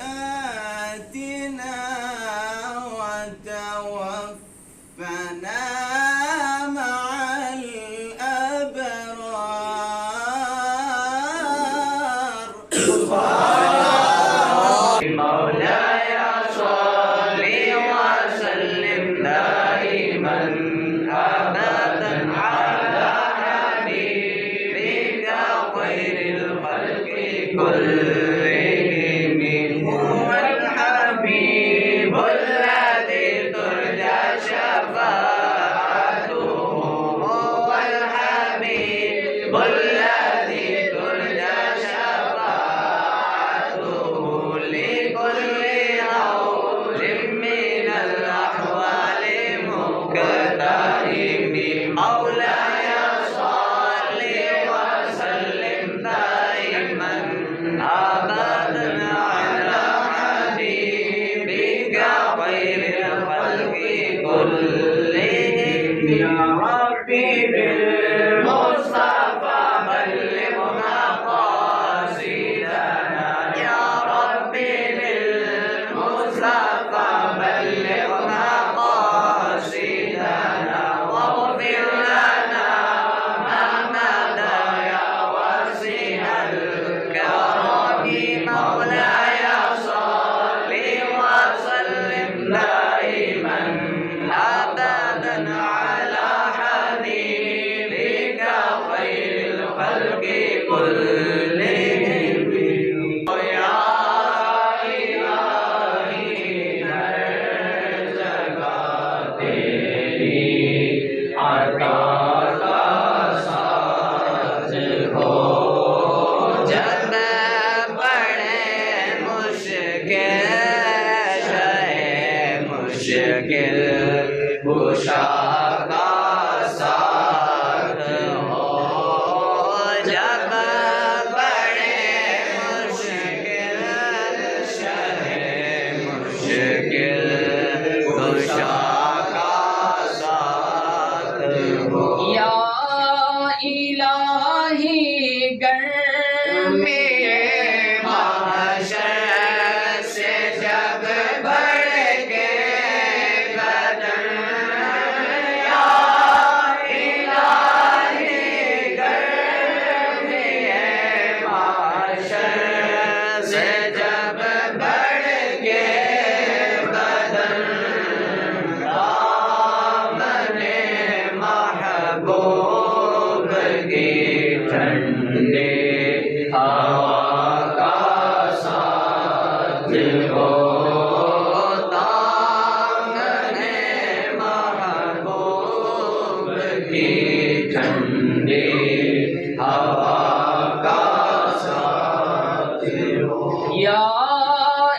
سيئاتنا وتوفنا مع الأبرار. مولاي صل وسلم دائما أبدا على حبيبك خير الخلق كلهم. هو الحبيب الذي ترجى شفاعته، هو الحبيب الذي ترجى شفاعته لكل هول من الأحوال مقترب. مولاي صل وسلم دائما أبدا على حبيبك خير الخلق كلهم. يا ربي بالمصطفى بلغ مقاصدنا، يا ربي بالمصطفى بلغ مقاصدنا واغفر لنا ما مضى يا واسع الكرم. مولاي صل وسلم دائما أبدا على حبيبك خير الخلق كلهم. يا إلهي हर जगह तेरी अता का साज हो। जब बड़े मुश्किल शहे मुश्किल कुशा का साथ हो। जब बड़े मुश्किल शहे मुश्किल कुशा का साथ हो। या इलाही गर में महशर से जब बढ़ के बदन, या इलाही गर में महशर से जब बढ़ के बदन, दामने महबूब की ठंडे हवा का साथ हो। दामने महबूब की ठंडे हवा का साथ हो। या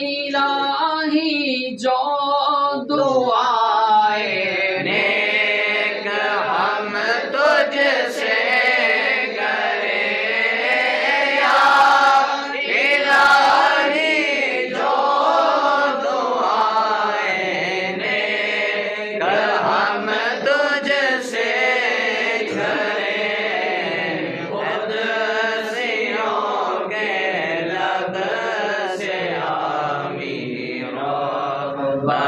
इलाही जो दुआए नेक हम तुझसे करें, या इलाही जो दुआए नेक हम तुझसे करें। कुदसियों के लब से आमीन रब्बा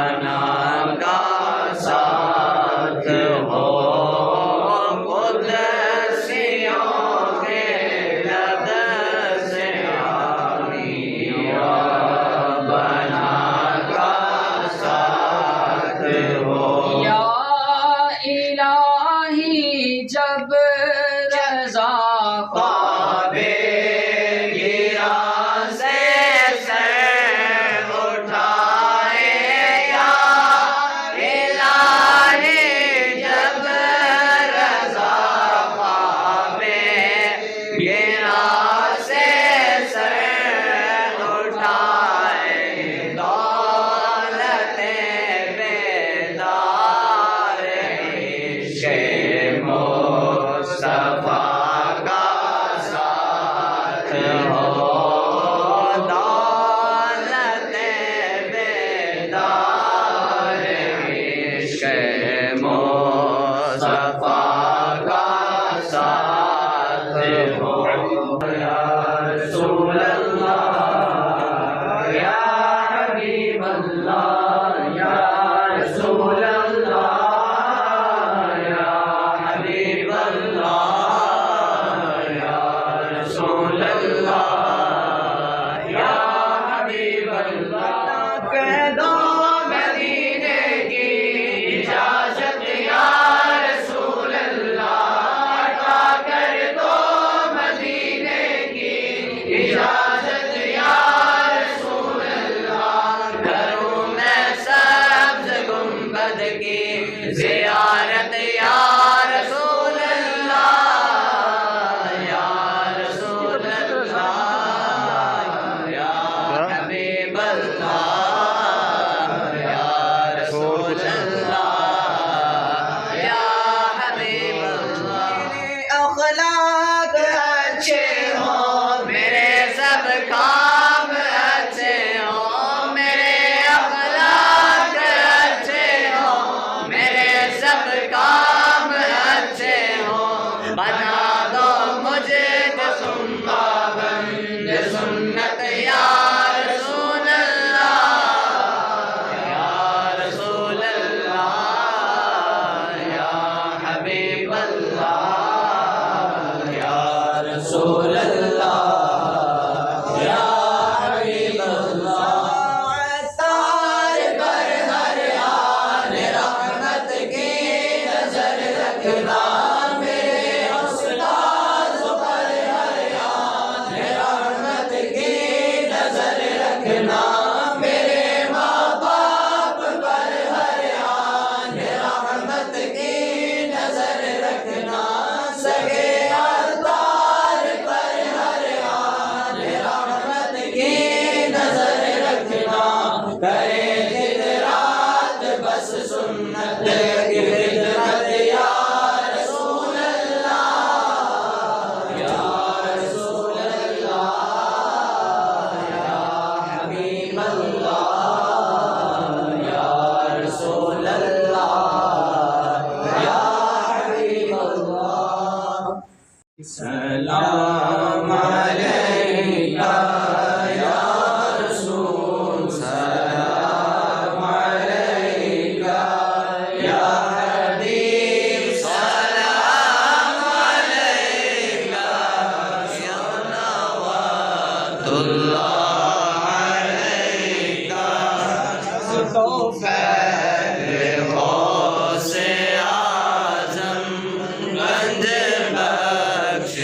रखना, मेरे माँ बाप पर हर आन रहमत की नजर रखना, सगे अतार पर हर आन रहमत की नजर रखना, करे दिन रात बस सुन्नत की खिदमत या रसूल अल्लाह, या रसूल अल्लाह, या हबीब अल्लाह, या रसूल अल्लाह, या हबीब अल्लाह। सलाम अलैका या रसूल, सलाम अलैका या हबीब, सलाम अलैका या नवातुल्लाह अलैका, तो फैज़ गौसे आज़म, गंज बख्श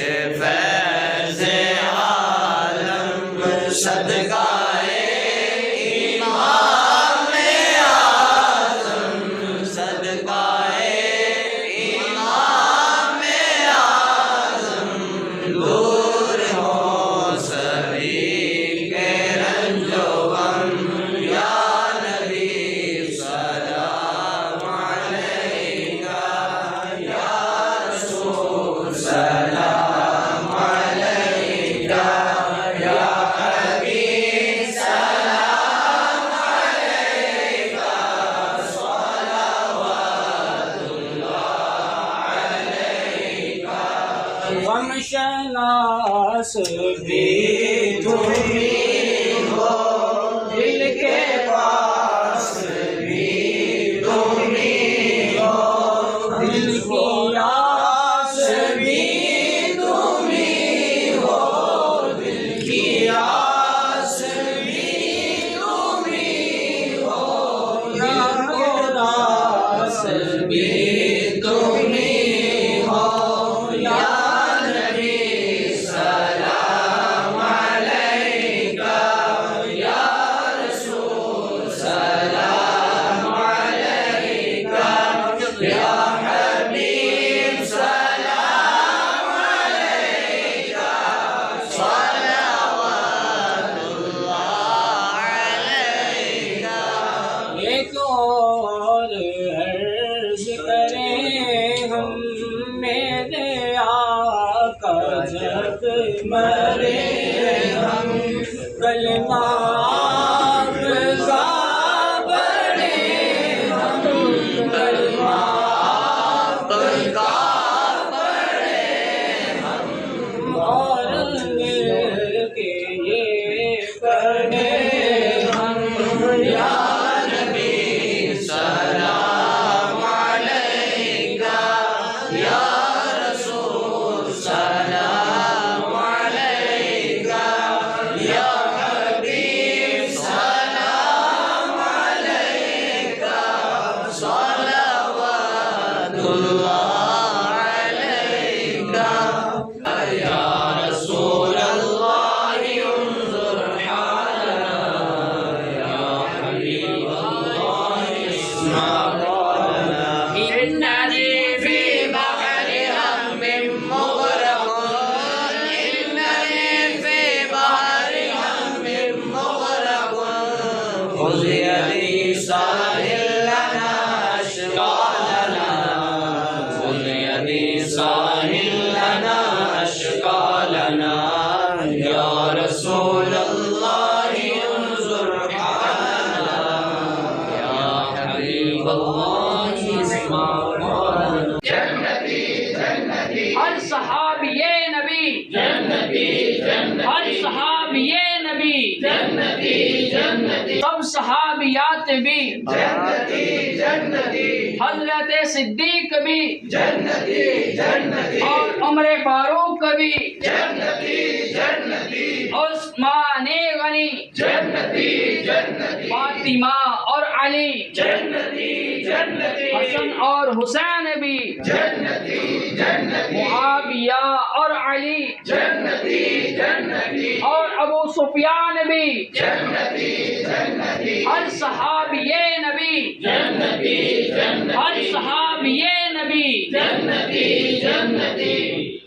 फैज़े आलम, सदकाए इमाम आज़म, सदकाए इमाम आज़म, दूर हो सभी के रंजो गम, या नबी सलाम अलैका या रसूल, सलाम अलैका या हबीब, सलाम अलैका, सलावतुल्लाह अलैका। हम शनास भी तुम्ही हो, दिल के पास भी तुम्ही हो, दिल की आस भी तुम्ही हो, दिल की आस भी तुम्ही हो, दिल को रास भी तुम्ही हो, या नबी सलाम अलैका या रसूल, सलाम अलैका या हबीब, सलाम अलैका, सलावतुल्लाह अलैका। एक और अर्ज करें हम, मेरे आका जब मरे हम, कलमा आपका पढ़े हम, कलमा आपका पढ़े हम, और मिल के ये पढ़े हम, या नबी सलाम अलैका या रसूल, सलाम अलैका या हबीब, सलाम अलैका, सलावतुल्लाह अलैका या रसूल अल्लाह, उन्जुर हालना, या हबीब अल्लाह इस्मा क़ौलना, इन्ननी फी बहरि हम्मिन मुग़रक़ुन, इन्ननी फी बहरि हम्मिन मुग़रक़ुन, ख़ुज़ यदी साहिल लना अश्क़ालना, ख़ुज़ यदी साहिल लना अश्क़ालना, या रसूल अल्लाह उन्जुर हालना, या हबीब अल्लाह इस्मा क़ौलना। जन्नती जन्नती हर सहाबिये नबी, जन्नती जन्नती हर सहाबिये नबी, जन्नती जन्नती सब सहाबियात भी, जन्नती जन्नती हजरत सिद्दीक भी, जन्नती जन्नती और उमर फारूक भी, जन्नती जन्नती उस्मान गनी, जन्नती जन्नती जन्नती फातिमा और अली, जन्नती जन्नती हसन और हुसैन भी, जन्नती जन्नती मुआविया और अली, जन्नती जन्नती और अबू सुफियान भी, जन्नती जन्नती हर सहाबिये नबी, जन्नती जन्नती हर सहाबिये नबी, जन्नती जन्नती